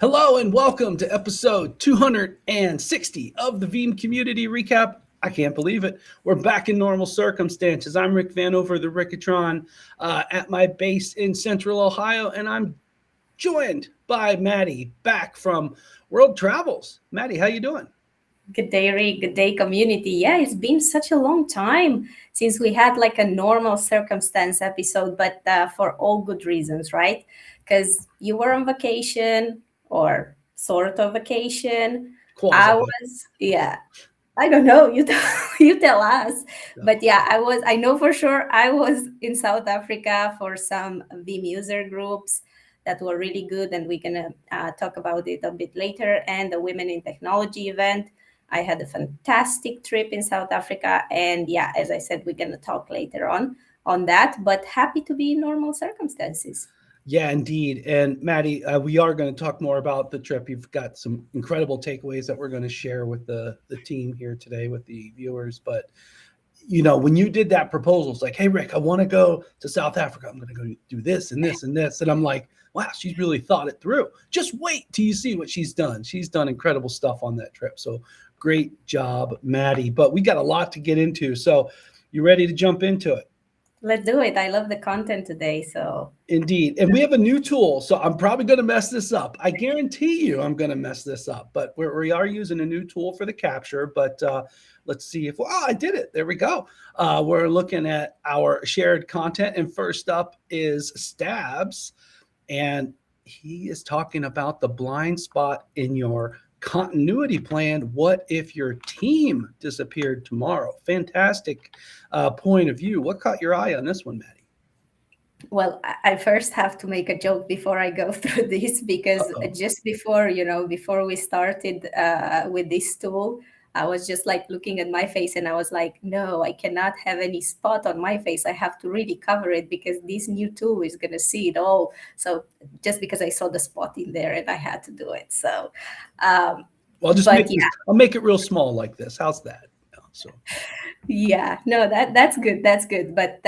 Hello and welcome to episode 260 of the Veeam Community Recap. I can't believe it. We're back in normal circumstances. I'm Rick Vanover, the Rickatron, at my base in Central Ohio, and I'm joined by Madi back from World Travels. Madi, how you doing? Good day, Rick. Good day, community. Yeah, it's been such a long time since we had like a normal circumstance episode, but for all good reasons, right? Because you were on vacation or sort of vacation. Quasi. I was, yeah, I don't know. You tell, you tell us. Yeah. But yeah, I know for sure I was in South Africa for some Veeam user groups that were really good. And we're going to talk about it a bit later. And the Women in Technology event. I had a fantastic trip in South Africa. And yeah, as I said, we're going to talk later on that. But happy to be in normal circumstances. Yeah, indeed. And Maddie, we are going to talk more about the trip. You've got some incredible takeaways that we're going to share with the team here today, with the viewers. But, when you did that proposal, it's like, hey, Rick, I want to go to South Africa. I'm going to go do this and this and this. And I'm like, wow, she's really thought it through. Just wait till you see what she's done. She's done incredible stuff on that trip. So great job, Maddie. But we got a lot to get into. So you ready to jump into it? Let's do it. I love the content today. So Indeed. And we have a new tool. So I'm probably going to mess this up. I guarantee you I'm going to mess this up. But we are using a new tool for the capture. But let's see if, I did it. There we go. We're looking at our shared content. And first up is Stabs. And he is talking about the blind spot in your continuity plan. What if your team disappeared tomorrow? Fantastic point of view. What caught your eye on this one, Maddie? Well, I first have to make a joke before I go through this because just before we started with this tool, I was just like looking at my face and I was like, no, I cannot have any spot on my face. I have to really cover it because this new tool is going to see it all. So just because I saw the spot in there and I had to do it. So, well, I'll make it real small like this. How's that? Yeah, no, that's good. That's good. But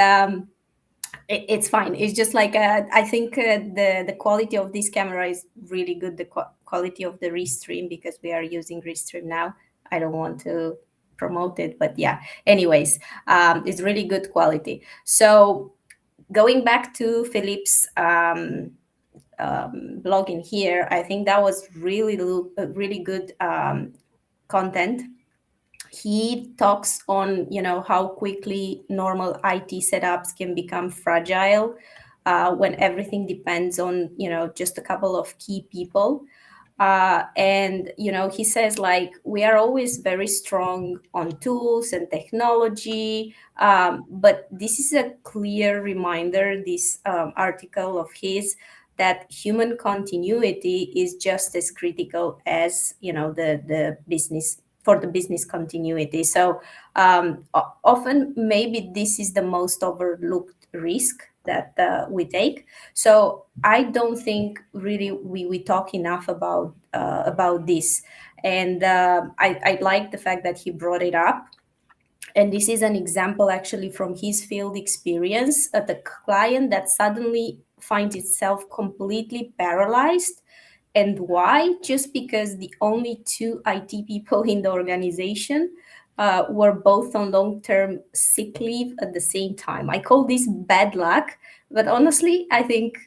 it's fine. It's just like I think the quality of this camera is really good. The quality of the restream, because we are using restream now. I don't want to promote it, but yeah. Anyways, it's really good quality. So going back to Philippe's blog in here, I think that was really good content. He talks on, how quickly normal IT setups can become fragile when everything depends on, just a couple of key people. And, he says, like, we are always very strong on tools and technology. But this is a clear reminder, this article of his, that human continuity is just as critical as, the business for the business continuity. So often maybe this is the most overlooked risk that we take. So I don't think really we talk enough about this. And I like the fact that he brought it up. And this is an example actually from his field experience at a client that suddenly finds itself completely paralyzed. And why? Just because the only two IT people in the organization were both on long-term sick leave at the same time. I call this bad luck, but honestly, I think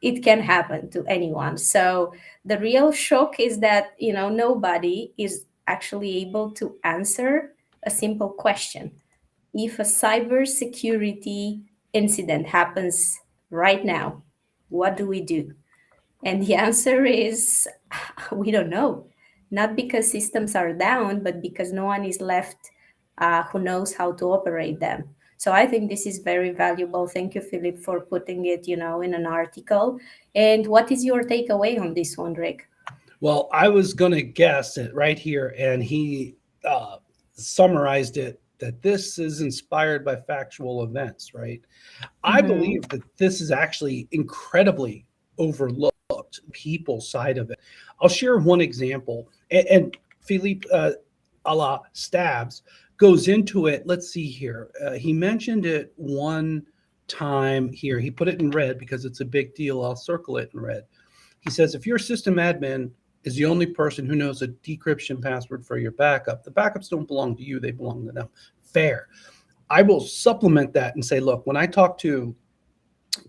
it can happen to anyone. So the real shock is that, nobody is actually able to answer a simple question. If a cybersecurity incident happens right now, what do we do? And the answer is we don't know. Not because systems are down, but because no one is left who knows how to operate them. So I think this is very valuable. Thank you, Philip, for putting it, in an article. And what is your takeaway on this one, Rick? Well, I was going to guess it right here, and he summarized it that this is inspired by factual events, right? I believe that this is actually incredibly overlooked, people side of it. I'll share one example, and Philippe a la Stabs goes into it. Let's see here. He mentioned it one time here. He put it in red because it's a big deal. I'll circle it in red. He says, if your system admin is the only person who knows a decryption password for your backup, the backups don't belong to you, they belong to them. Fair. I will supplement that and say, look, when I talk to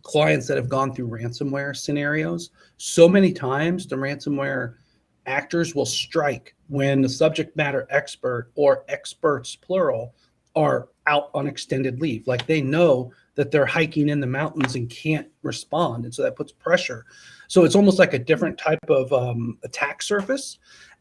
clients that have gone through ransomware scenarios, so many times the ransomware actors will strike when the subject matter expert or experts plural are out on extended leave. Like they know that they're hiking in the mountains and can't respond, and so that puts pressure. So it's almost like a different type of attack surface.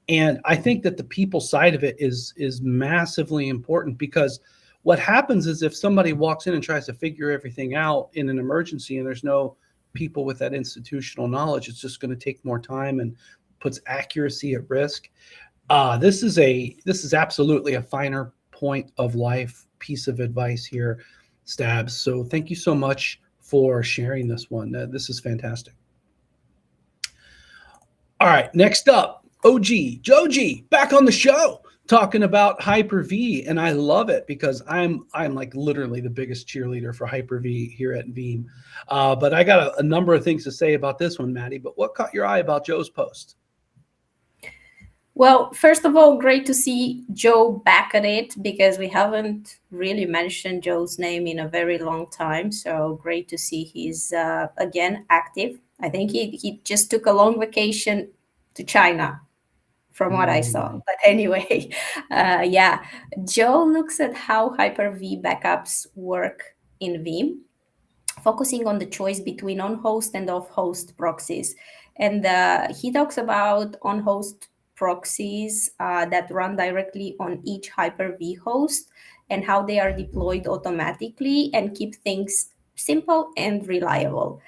And I think that the people side of it is massively important, because what happens is if somebody walks in and tries to figure everything out in an emergency and there's no people with that institutional knowledge, it's just going to take more time and puts accuracy at risk. This is absolutely a finer point of life piece of advice here, Stabs. So thank you so much for sharing this one. This is fantastic. All right, next up, OG Joji back on the show talking about Hyper-V, and I love it because I'm like literally the biggest cheerleader for Hyper-V here at Veeam. But I got a number of things to say about this one, Maddie. But what caught your eye about Joe's post? Well, first of all, great to see Joe back at it, because we haven't really mentioned Joe's name in a very long time. So great to see he's again active. I think he just took a long vacation to China, from what I saw. But anyway, yeah, Joe looks at how Hyper-V backups work in Veeam, focusing on the choice between on-host and off-host proxies. And he talks about on-host proxies that run directly on each Hyper-V host and how they are deployed automatically and keep things simple and reliable.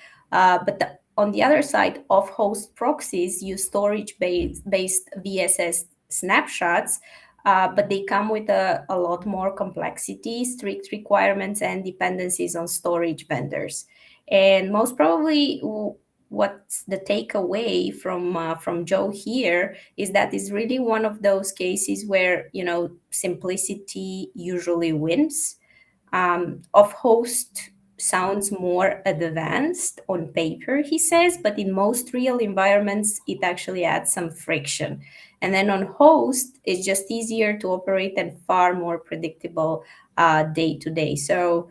On the other side, off-host proxies use storage-based VSS snapshots, but they come with a lot more complexity, strict requirements, and dependencies on storage vendors. And most probably, what's the takeaway from Joe here is that it's really one of those cases where simplicity usually wins. Off-host sounds more advanced on paper, he says, but in most real environments, it actually adds some friction. And then on host, it's just easier to operate and far more predictable day to day. So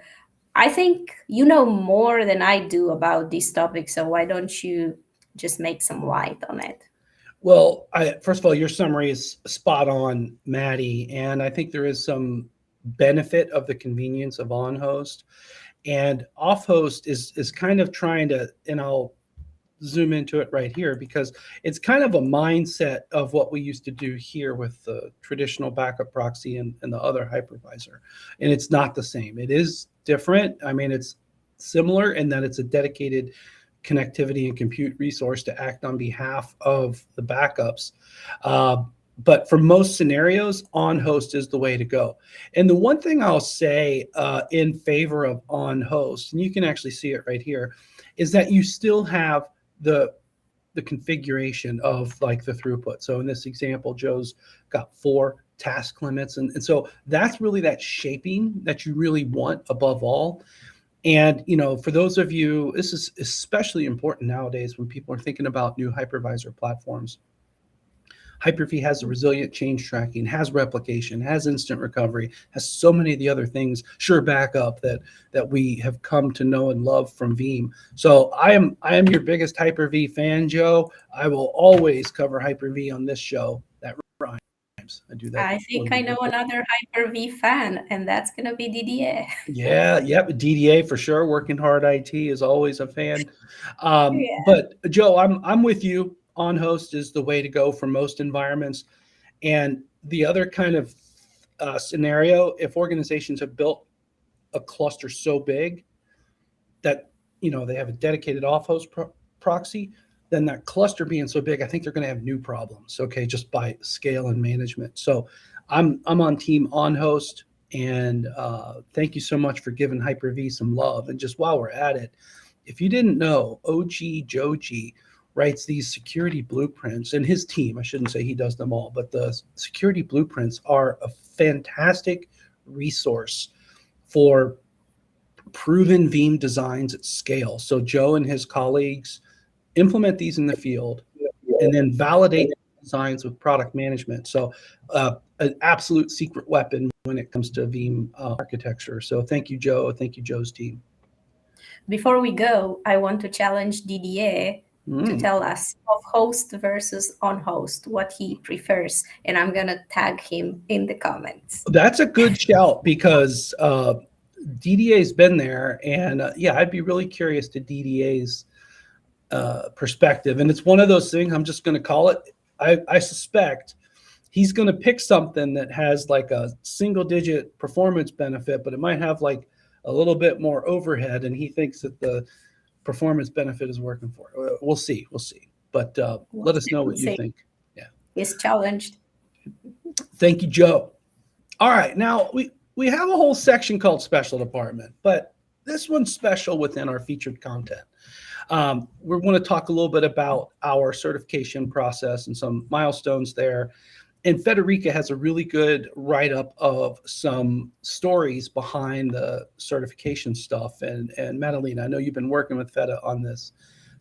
I think you know more than I do about this topic. So why don't you just make some light on it? Well, first of all, your summary is spot on, Maddie. And I think there is some benefit of the convenience of on host. And off host is kind of trying to, and I'll zoom into it right here because it's kind of a mindset of what we used to do here with the traditional backup proxy and the other hypervisor. And it's not the same. It is different. I mean, it's similar in that it's a dedicated connectivity and compute resource to act on behalf of the backups. But for most scenarios, on host is the way to go. And the one thing I'll say in favor of on host, and you can actually see it right here, is that you still have the configuration of like the throughput. So in this example, Joe's got 4 task limits. And so that's really that shaping that you really want above all. And, for those of you, this is especially important nowadays when people are thinking about new hypervisor platforms. Hyper-V has a resilient change tracking, has replication, has instant recovery, has so many of the other things, sure backup that we have come to know and love from Veeam. So I am your biggest Hyper-V fan, Joe. I will always cover Hyper-V on this show. That rhymes. I do that. I think I know another Hyper-V fan, and that's going to be DDA. Yeah, yep, DDA for sure. Working hard IT is always a fan. But Joe, I'm with you. On host is the way to go for most environments. And the other kind of scenario, if organizations have built a cluster so big that they have a dedicated off-host proxy, then that cluster being so big, I think they're going to have new problems. Okay, just by scale and management. So I'm on team on host, and thank you so much for giving Hyper-V some love. And just while we're at it, if you didn't know, OG Joji writes these security blueprints, and his team, I shouldn't say he does them all, but the security blueprints are a fantastic resource for proven Veeam designs at scale. So Joe and his colleagues implement these in the field, and then validate designs with product management. So an absolute secret weapon when it comes to Veeam architecture. So thank you, Joe. Thank you, Joe's team. Before we go, I want to challenge Didier to tell us of host versus on host, what he prefers. And I'm going to tag him in the comments. That's a good shout because DDA's been there. And yeah, I'd be really curious to DDA's perspective. And it's one of those things, I'm just going to call it. I suspect he's going to pick something that has like a single digit performance benefit, but it might have like a little bit more overhead. And he thinks that the performance benefit is working for it. We'll see. But let us know what you think. Yeah. He's challenged. Thank you, Joe. All right. Now we have a whole section called special department, but this one's special within our featured content. We're going to talk a little bit about our certification process and some milestones there. And Federica has a really good write-up of some stories behind the certification stuff. And Madalena, I know you've been working with Feda on this.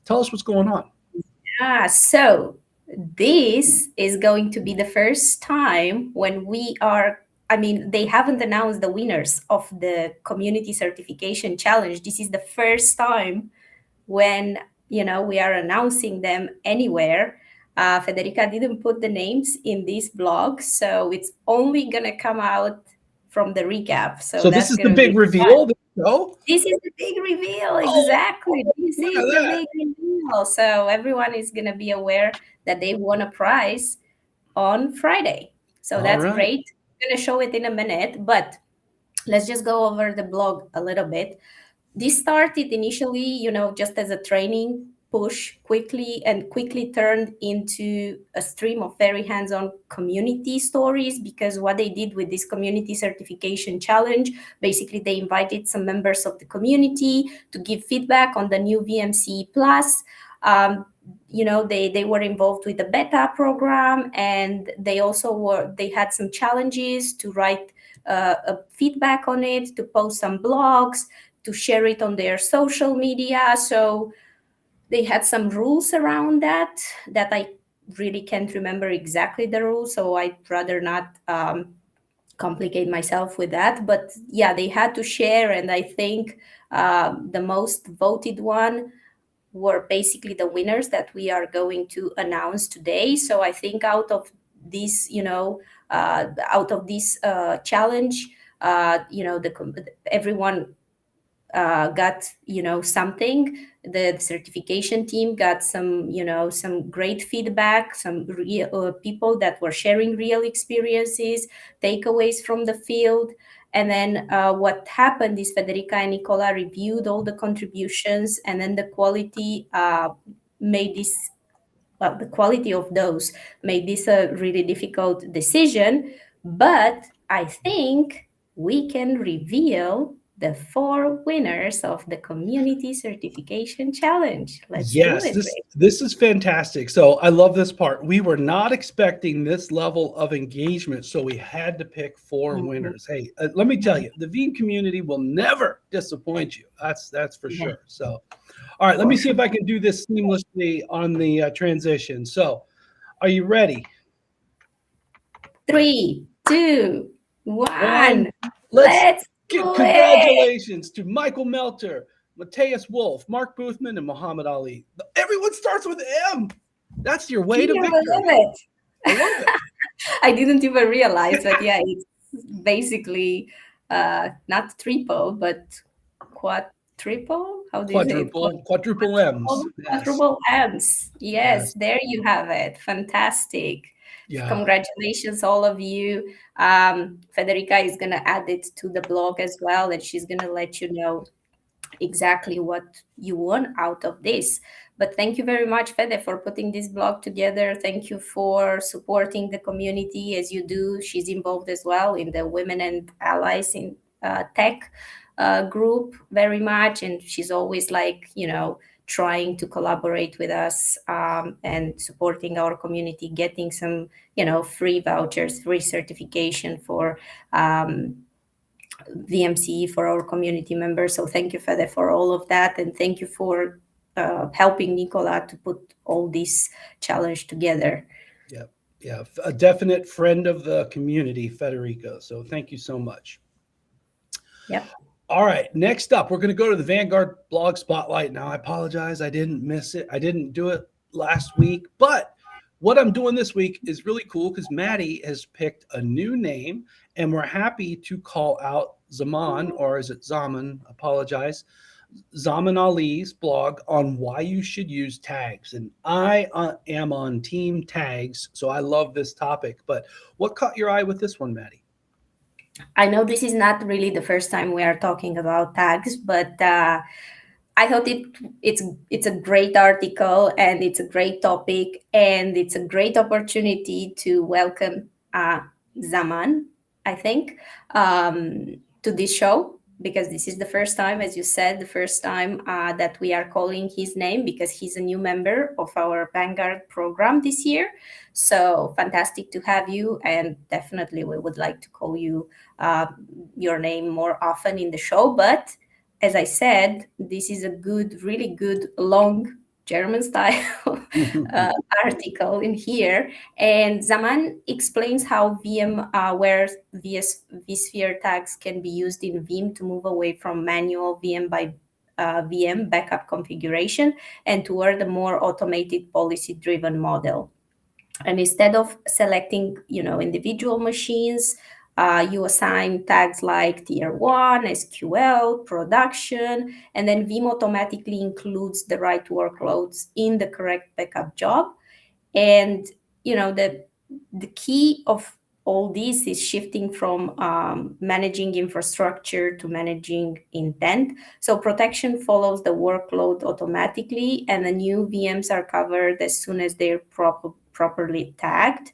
Tell us what's going on. So this is going to be the first time when they haven't announced the winners of the community certification challenge. This is the first time when, we are announcing them anywhere. Federica didn't put the names in this blog, so it's only going to come out from the recap. So this is the big reveal? This is the big reveal, exactly. This is the big reveal. So everyone is going to be aware that they won a prize on Friday. So that's great. I'm going to show it in a minute, but let's just go over the blog a little bit. This started initially, just as a training push, quickly turned into a stream of very hands-on community stories, because what they did with this community certification challenge, basically they invited some members of the community to give feedback on the new VMC Plus. They were involved with the beta program, and they had some challenges to write a feedback on it, to post some blogs, to share it on their social media. So they had some rules around that I really can't remember exactly the rules, so I'd rather not complicate myself with that. But yeah, they had to share, and I think the most voted one were basically the winners that we are going to announce today. So I think out of this, challenge, everyone got something. The certification team got some great feedback, some real people that were sharing real experiences, takeaways from the field. And then what happened is Federica and Nicola reviewed all the contributions, and then the quality the quality of those made this a really difficult decision. But I think we can reveal the 4 winners of the community certification challenge. Let's do it. This is fantastic. So I love this part. We were not expecting this level of engagement, so we had to pick 4 winners. Hey, let me tell you, the Veeam community will never disappoint you. That's for sure. So, all right, let me see if I can do this seamlessly on the transition. So, are you ready? 3, 2, 1. Let's congratulations to Michael Melter, Matthias Wolf, Mark Boothman, and Muhammad Ali. Everyone starts with M. That's your way to victory. I love it. I didn't even realize that. Yeah, it's basically not triple, but quadruple. How do you say it? Quadruple M's. Quadruple M's. Yes, there you have it. Fantastic. Yeah. Congratulations, all of you. Federica is going to add it to the blog as well, and she's going to let you know exactly what you won out of this. But thank you very much, Fede, for putting this blog together. Thank you for supporting the community as you do. She's involved as well in the Women and Allies in Tech group very much, and she's always trying to collaborate with us and supporting our community, getting some, free vouchers, free certification for VMC for our community members. So thank you, Fede, for all of that. And thank you for helping Nicola to put all this challenge together. Yeah, yeah, a definite friend of the community, Federico. So thank you so much. Yep. All right, next up, we're going to go to the Vanguard blog spotlight. Now, I apologize, I didn't miss it. I didn't do it last week, but what I'm doing this week is really cool because Madi has picked a new name, and we're happy to call out Zaman, or is it Zaman? Apologize. Zaman Ali's blog on why you should use tags. And I am on team tags, so I love this topic. But what caught your eye with this one, Madi? I know this is not really the first time we are talking about tags, but I thought it's a great article and it's a great topic and it's a great opportunity to welcome Zaman, I think, to this show, because this is the first time, as you said, the first time that we are calling his name, because he's a new member of our Vanguard program this year. So fantastic to have you, and definitely we would like to call you uh, your name more often in the show. But as I said, this is a good, really good, long German style article in here. And Zaman explains how VM, where vSphere tags can be used in Veeam to move away from manual VM by VM backup configuration and toward a more automated policy driven model. And instead of selecting individual machines, you assign tags like tier 1, SQL, production, and then Veeam automatically includes the right workloads in the correct backup job. And the key of all this is shifting from managing infrastructure to managing intent. So protection follows the workload automatically, and the new VMs are covered as soon as they're properly tagged.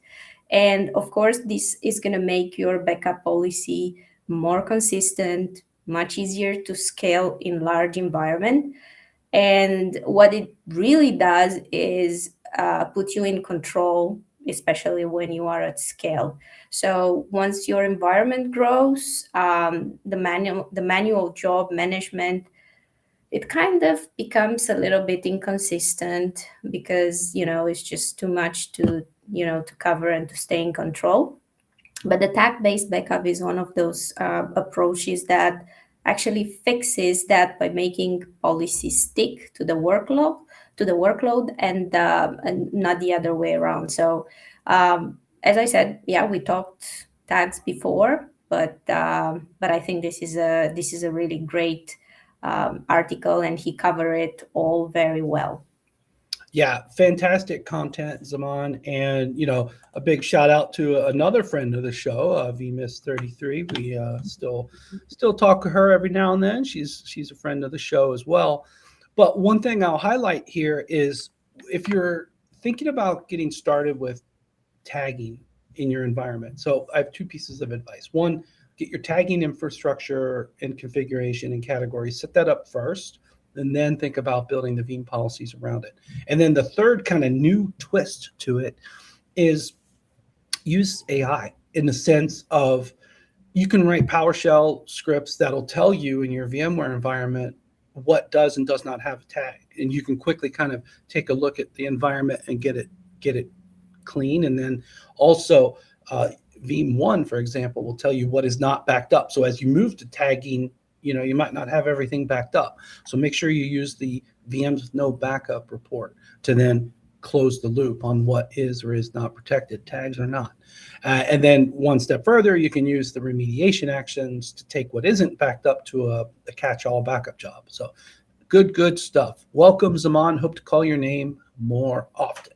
And of course, this is going to make your backup policy more consistent, much easier to scale in large environment. And what it really does is put you in control, especially when you are at scale. So once your environment grows, the manual job management, it kind of becomes a little bit inconsistent, because it's just too much to cover and to stay in control. But the tag-based backup is one of those approaches that actually fixes that by making policies stick to the workload, and not the other way around. So as I said, yeah, we talked tags before, but I think this is a really great article, and he covered it all very well. Yeah, fantastic content, Zaman, and a big shout out to another friend of the show, VMIS33. We still talk to her every now and then. She's a friend of the show as well. But one thing I'll highlight here is if you're thinking about getting started with tagging in your environment. So I have two pieces of advice. One, get your tagging infrastructure and configuration and categories, set that up first, and then think about building the Veeam policies around it. And then the third kind of new twist to it is use AI in the sense of you can write PowerShell scripts that'll tell you in your VMware environment what does and does not have a tag. And you can quickly kind of take a look at the environment and get it clean. And then also Veeam 1, for example, will tell you what is not backed up. So as you move to tagging, you might not have everything backed up. So make sure you use the VMs with no backup report to then close the loop on what is or is not protected, tags or not. And then one step further, you can use the remediation actions to take what isn't backed up to a catch-all backup job. So good stuff. Welcome, Zaman. Hope to call your name more often.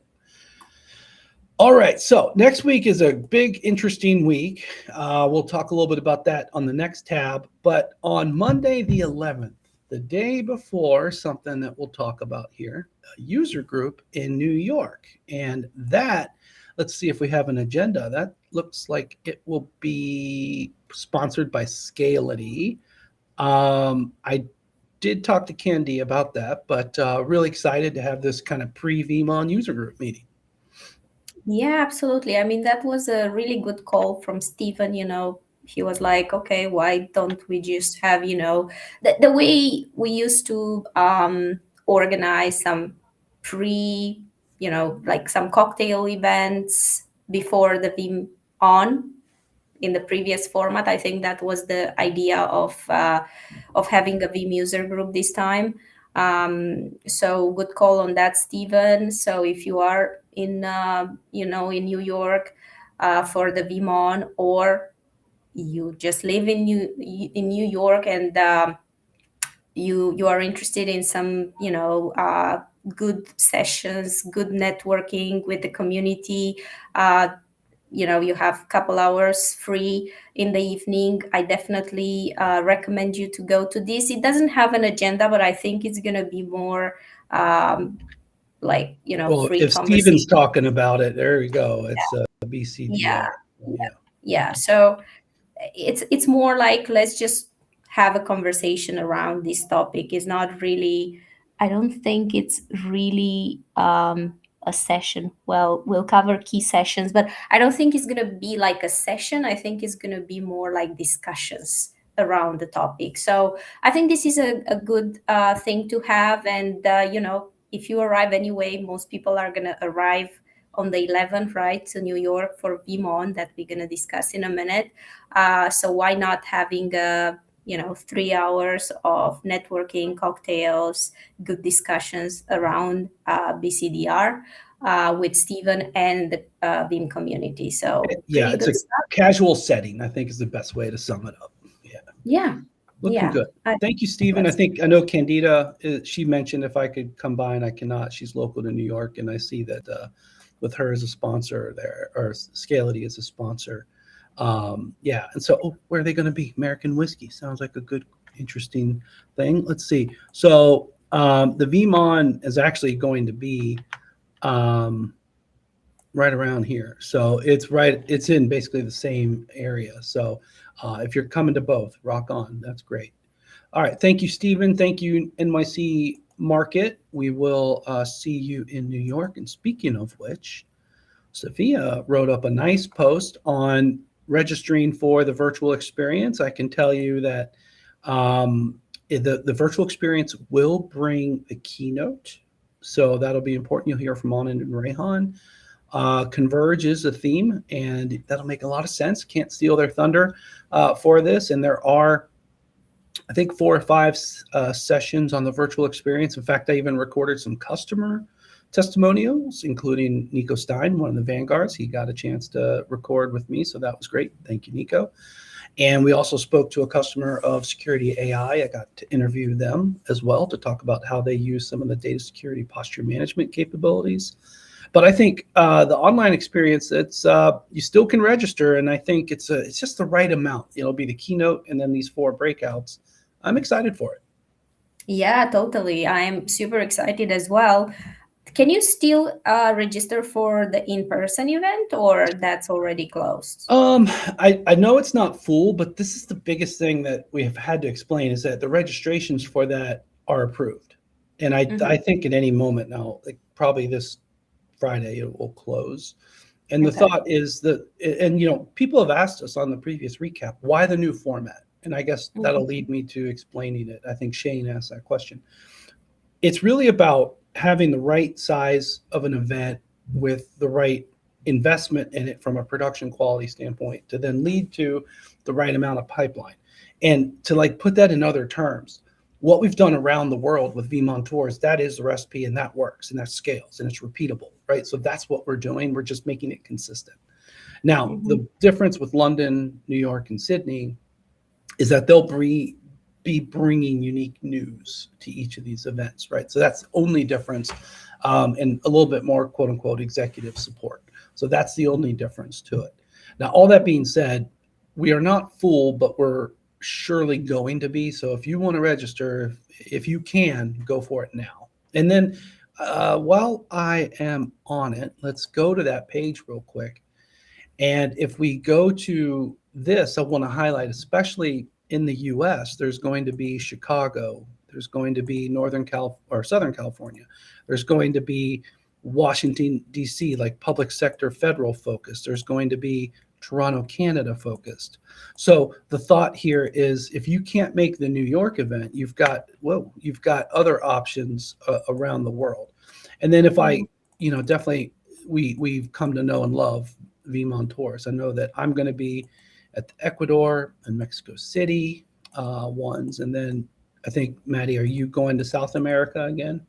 All right, so next week is a big, interesting week. We'll talk a little bit about that on the next tab. But on Monday the 11th, the day before something that we'll talk about here, a user group in New York. And that, let's see if we have an agenda. That looks like it will be sponsored by Scality. I did talk to Candy about that, but really excited to have this kind of pre-VeeamON user group meeting. Yeah, absolutely. I mean, that was a really good call from Stephen. He was like, okay, why don't we just have, the way we used to organize some like some cocktail events before the Veeam on in the previous format. I think that was the idea of having a Veeam user group this time. So good call on that, Stephen. So if you are in in New York for the Veeam on, or you just live in New York and you are interested in some good sessions, good networking with the community, you have a couple hours free in the evening, I definitely recommend you to go to this. It doesn't have an agenda, but I think it's going to be more Well, free if conversation. Steven's talking about it, there you go. It's a Yeah, BCDR. yeah. So it's more like, let's just have a conversation around this topic. It's not really, I don't think it's really a session. Well, we'll cover key sessions, but I don't think it's going to be like a session. I think it's going to be more like discussions around the topic. So I think this is a good thing to have. And if you arrive anyway, most people are going to arrive on the 11th, right, to New York for Veeam that we're going to discuss in a minute. So why not having 3 hours of networking, cocktails, good discussions around BCDR with Stephen and the Veeam community. So Yeah, pretty it's good a stuff. casual setting, I think is the best way to sum it up. Yeah. Yeah. Looking Yeah. good. Thank you, Stephen. I know Candida, she mentioned if I could come by, and I cannot. She's local to New York, and I see that with her as a sponsor there, or Scality as a sponsor. Yeah, and so where are they going to be? American Whiskey sounds like a good, interesting thing. Let's see. So the Veeam is actually going to be right around here. So it's in basically the same area. So if you're coming to both, rock on. That's great. All right. Thank you, Stephen. Thank you, NYC Market. We will see you in New York. And speaking of which, Sophia wrote up a nice post on registering for the virtual experience. I can tell you that the virtual experience will bring the keynote. So that'll be important. You'll hear from Anand and Rehan. Converge is a theme, and that'll make a lot of sense. Can't steal their thunder for this. And there are, I think, 4 or 5 sessions on the virtual experience. In fact, I even recorded some customer testimonials, including Nico Stein, one of the vanguards. He got a chance to record with me, so that was great. Thank you, Nico. And we also spoke to a customer of Security AI. I got to interview them as well to talk about how they use some of the data security posture management capabilities. But I think the online experience, it's you still can register, and I think it's just the right amount. It'll be the keynote and then these 4 breakouts. I'm excited for it. Yeah, totally. I'm super excited as well. Can you still register for the in-person event, or that's already closed? I know it's not full, but this is the biggest thing that we have had to explain is that the registrations for that are approved. And I think at any moment now, like probably this Friday, it will close. And the Okay. thought is that, and people have asked us on the previous recap, why the new format? And I guess that'll lead me to explaining it. I think Shane asked that question. It's really about having the right size of an event with the right investment in it from a production quality standpoint to then lead to the right amount of pipeline. And to put that in other terms, what we've done around the world with Veeam on Tours, that is the recipe, and that works, and that scales, and it's repeatable, right? So that's what we're doing. We're just making it consistent. Now, the difference with London, New York, and Sydney is that they'll be bringing unique news to each of these events, right? So that's the only difference, and a little bit more quote unquote executive support. So that's the only difference to it. Now, all that being said, we are not full, but we're surely going to be. So if you want to register, if you can, go for it now. And then while I am on it, let's go to that page real quick. And if we go to this, I want to highlight, especially in the US, there's going to be Chicago, there's going to be Southern California, there's going to be Washington, D.C., like public sector federal focus, there's going to be Toronto, Canada focused. So the thought here is if you can't make the New York event, you've got other options around the world. And then if I, Mm. definitely we've come to know and love Veeam on tours. I know that I'm going to be at the Ecuador and Mexico City ones, and then I think Maddie, are you going to South America again?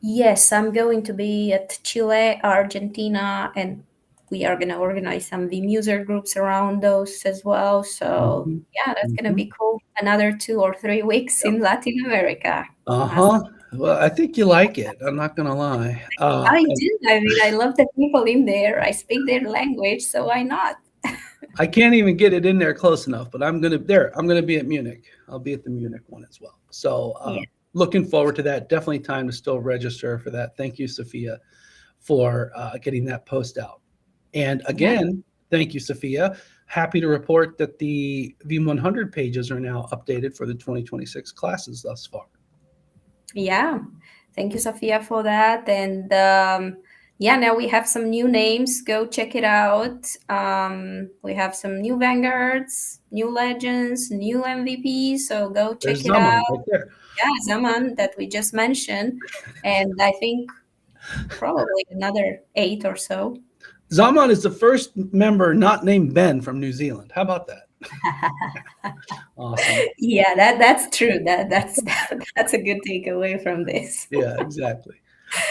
Yes, I'm going to be at Chile, Argentina, and we are going to organize some Vim user groups around those as well. So, Hmm. yeah, that's going to Hmm. be cool. Another 2 or 3 weeks in Latin America. Awesome. Uh-huh. Well, I think you like it. I'm not gonna lie. I And do. I mean, I love the people in there. I speak their language, so why not? I can't even get it in there close enough, but I'm gonna be at Munich. I'll be at the Munich one as well. So Yeah. looking forward to that. Definitely time to still register for that. Thank you, Sophia, for getting that post out. And Yeah. again, thank you, Sophia. Happy to report that the VM100 pages are now updated for the 2026 classes thus far. Yeah. Thank you, Sophia, for that. And yeah, now we have some new names. Go check it out. We have some new vanguards, new legends, new MVPs. So go check There's it out. Zaman right there. Yeah, Zaman that we just mentioned. And I think probably another 8 or so. Zaman is the first member not named Ben from New Zealand. How about that? Awesome. Yeah, that's true. That's a good takeaway from this. Yeah, exactly.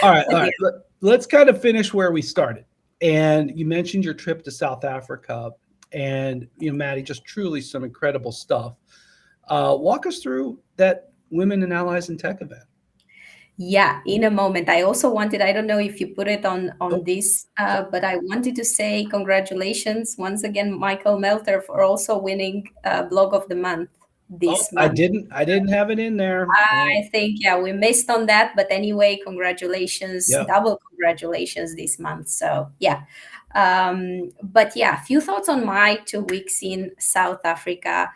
All right, But all yeah, right. Let's kind of finish where we started. And you mentioned your trip to South Africa, and Maddie, just truly some incredible stuff. Walk us through that Women and Allies in Tech event. yeah, in a moment. I also wanted, I don't know if you put it on Oh, this, but I wanted to say congratulations once again, Michael Melter, for also winning Blog of the Month oh, this I month. didn't, I didn't have it in there. I think, yeah, we missed on that, but anyway, congratulations, Yeah. double congratulations this month. So, yeah. But yeah, a few thoughts on my 2 weeks in South Africa.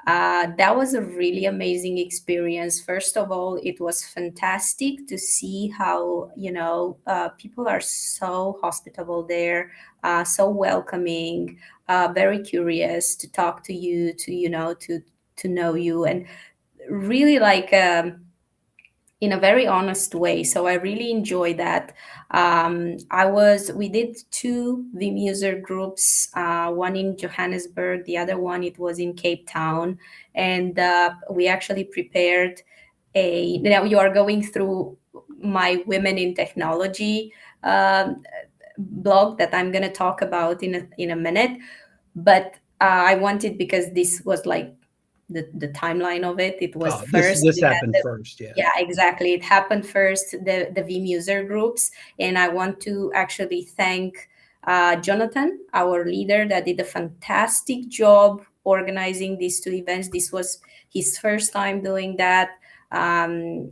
That was a really amazing experience. First of all, it was fantastic to see how, people are so hospitable there, so welcoming, very curious to talk to you, to know you, and really like in a very honest way. So I really enjoy that. We did two Vim user groups, one in Johannesburg, the other one it was in Cape Town, and we actually prepared now you are going through my Women in Technology um, blog that I'm going to talk about in a minute. But I wanted, because this was like the timeline of it. It was Oh, this first this we had happened the, first. Yeah. yeah, exactly. It happened first, the Vim user groups, and I want to actually thank Jonathan, our leader, that did a fantastic job organizing these two events. This was his first time doing that, and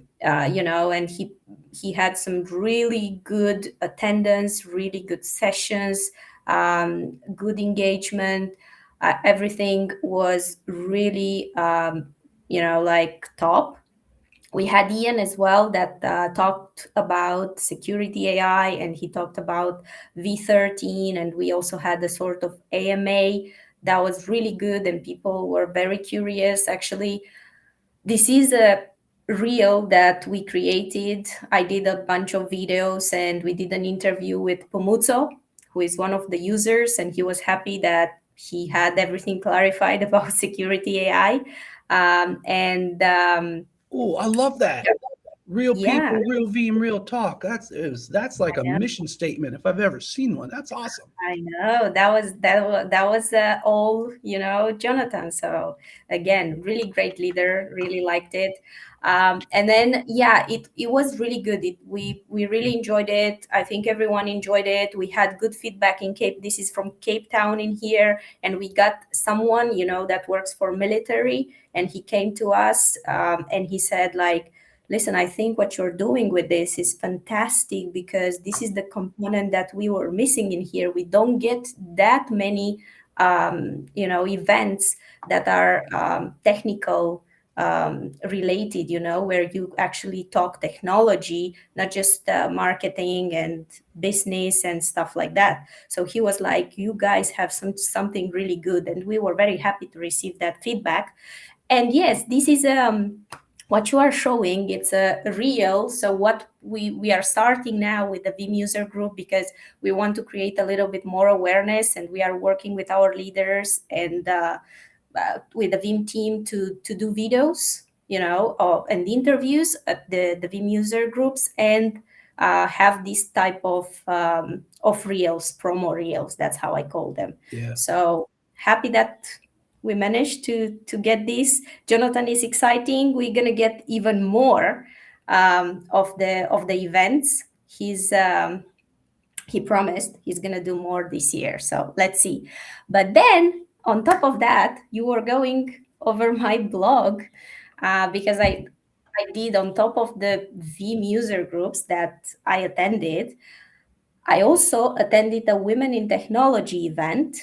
he had some really good attendance, really good sessions, good engagement. Everything was really, like top. We had Ian as well that talked about security AI, and he talked about V13, and we also had a sort of AMA that was really good, and people were very curious. Actually, this is a reel that we created. I did a bunch of videos, and we did an interview with Pomuzzo, who is one of the users, and he was happy that he had everything clarified about security AI. And Oh, I love that. Real Yeah, people, real Veeam, real talk. That's like a I mission statement if I've ever seen one. That's awesome. I know that was all, Jonathan. So again, really great leader. Really liked it. And then yeah, it was really good. We really enjoyed it. I think everyone enjoyed it. We had good feedback in Cape. This is from Cape Town in here, and we got someone that works for military, and he came to us, and he said like, listen, I think what you're doing with this is fantastic, because this is the component that we were missing in here. We don't get that many, events that are technical related, where you actually talk technology, not just marketing and business and stuff like that. So he was like, you guys have something really good. And we were very happy to receive that feedback. And yes, this is what you are showing. It's a reel. So what we are starting now with the Veeam user group, because we want to create a little bit more awareness, and we are working with our leaders and with the Veeam team to do videos, and interviews at the Veeam user groups, and have this type of reels, promo reels. That's how I call them. Yeah. So happy that we managed to get this. Jonathan is exciting. We're gonna get even more of the events. He promised he's going to do more this year. So let's see. But then on top of that, you were going over my blog because I did, on top of the Veeam user groups that I attended, I also attended a Women in Technology event.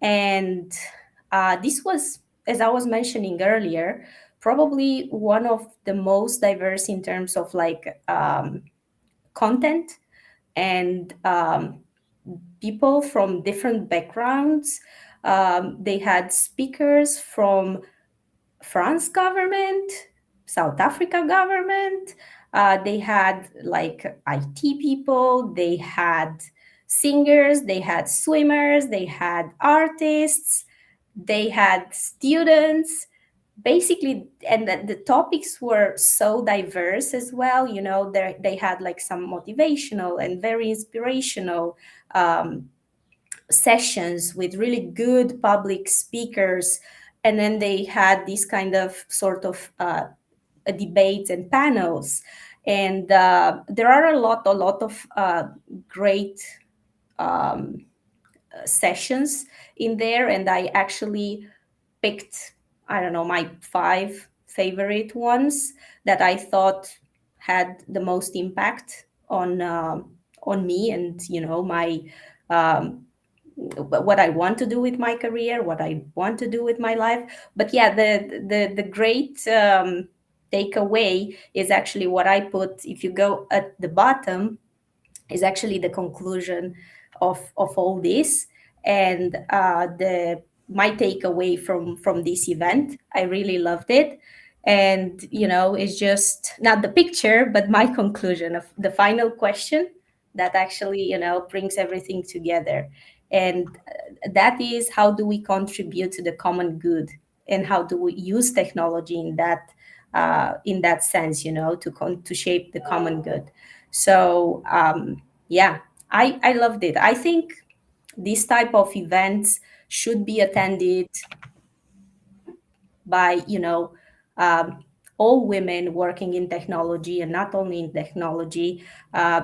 And this was, as I was mentioning earlier, probably one of the most diverse in terms of content and people from different backgrounds. They had speakers from France government, South Africa government. They had IT people. They had singers. They had swimmers. They had artists. They had students. Basically, and the topics were so diverse as well. They had some motivational and very inspirational sessions with really good public speakers, and then they had these kind of sort of debates and panels, and there are a lot of great sessions in there, and I actually picked, I don't know, my 5 favorite ones that I thought had the most impact on me, and my what I want to do with my career, what I want to do with my life. But yeah, the great takeaway is actually what I put. If you go at the bottom, is actually the conclusion of all this, and the my takeaway from this event. I really loved it, and it's just not the picture, but my conclusion of the final question that actually brings everything together, and that is, how do we contribute to the common good, and how do we use technology in that sense, to shape the common good. So yeah, I loved it. I think this type of events should be attended by all women working in technology, and not only in technology,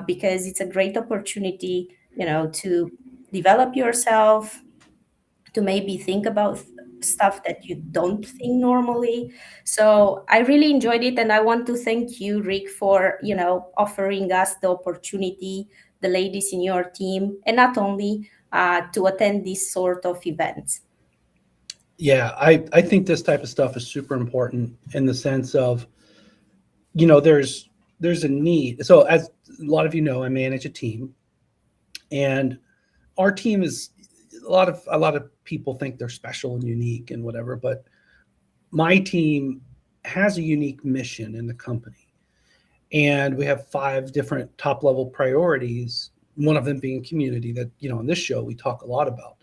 because it's a great opportunity to develop yourself, to maybe think about stuff that you don't think normally. So I really enjoyed it, and I want to thank you, Rick, for offering us the opportunity, the ladies in your team, and not only to attend this sort of events. Yeah, I think this type of stuff is super important in the sense of, there's a need. So as a lot of I manage a team, and our team is a lot of people think they're special and unique and whatever, but my team has a unique mission in the company, and we have 5 different top level priorities. One of them being community, that on this show we talk a lot about.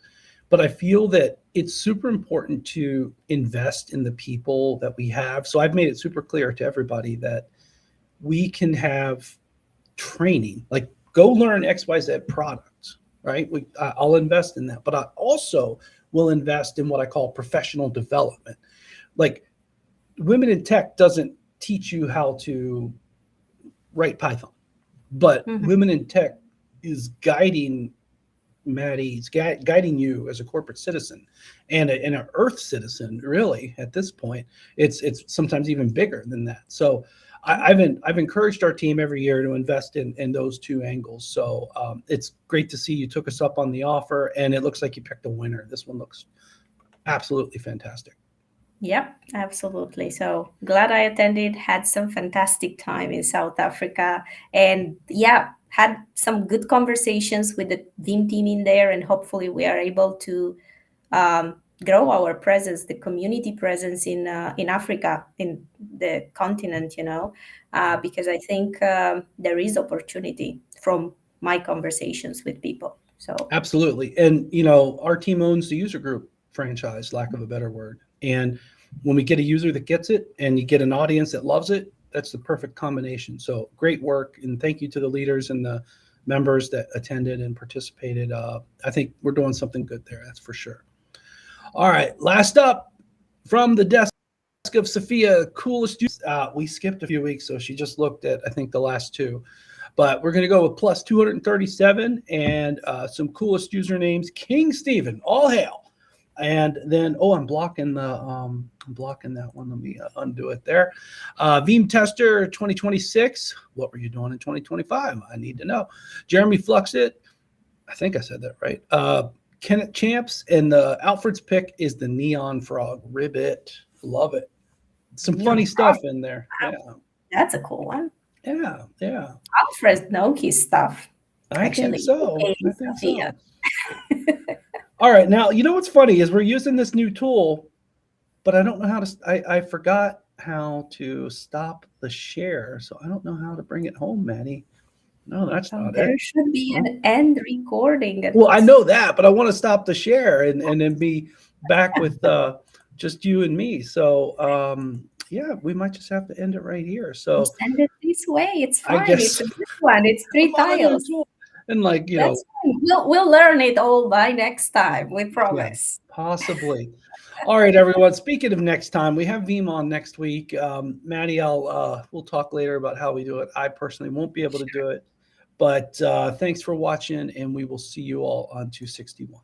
But I feel that it's super important to invest in the people that we have. So I've made it super clear to everybody that we can have training, like go learn XYZ product, right? I'll invest in that, but I also will invest in what I call professional development. Like Women in Tech doesn't teach you how to write Python, but Women in Tech is guiding Madi's guiding you as a corporate citizen and an Earth citizen. Really, at this point, it's sometimes even bigger than that. So I've encouraged our team every year to invest in those 2 angles. So it's great to see you took us up on the offer, and it looks like you picked a winner. This one looks absolutely fantastic. Yep, absolutely. So glad I attended, had some fantastic time in South Africa, and yeah, had some good conversations with the Veeam team in there, and hopefully we are able to grow our presence, the community presence in Africa, in the continent, because I think there is opportunity from my conversations with people. So Absolutely. And, our team owns the user group franchise, lack of a better word. And when we get a user that gets it and you get an audience that loves it, that's the perfect combination. So great work. And thank you to the leaders and the members that attended and participated. I think we're doing something good there. That's for sure. All right. Last up from the desk of Sophia, coolest. We skipped a few weeks, so she just looked at, I think, the last two. But we're going to go with plus 237 and some coolest usernames. King Stephen, all hail. And then, I'm blocking that one. Let me undo it there. Veeam Tester 2026. What were you doing in 2025? I need to know. Jeremy Fluxit. I think I said that right. Kenneth Champs, and the Alfred's pick is the Neon Frog. Ribbit. Love it. Some funny stuff in there. Yeah. That's a cool one. Yeah. Alfred knows his stuff. I think so. Sophia. All right. Now, what's funny is we're using this new tool, but I don't know how to, I forgot how to stop the share. So I don't know how to bring it home, Maddie. No, that's not it. There should be an end recording. Well, I know that, but I want to stop the share and then be back with just you and me. So, yeah, we might just have to end it right here. So send it this way. It's fine. I guess it's a good one. It's 3 tiles. And we'll learn it all by next time. We promise. Yeah, possibly. All right, everyone. Speaking of next time, we have Veeam on next week. Maddie, we'll talk later about how we do it. I personally won't be able to do it, but thanks for watching, and we will see you all on 261.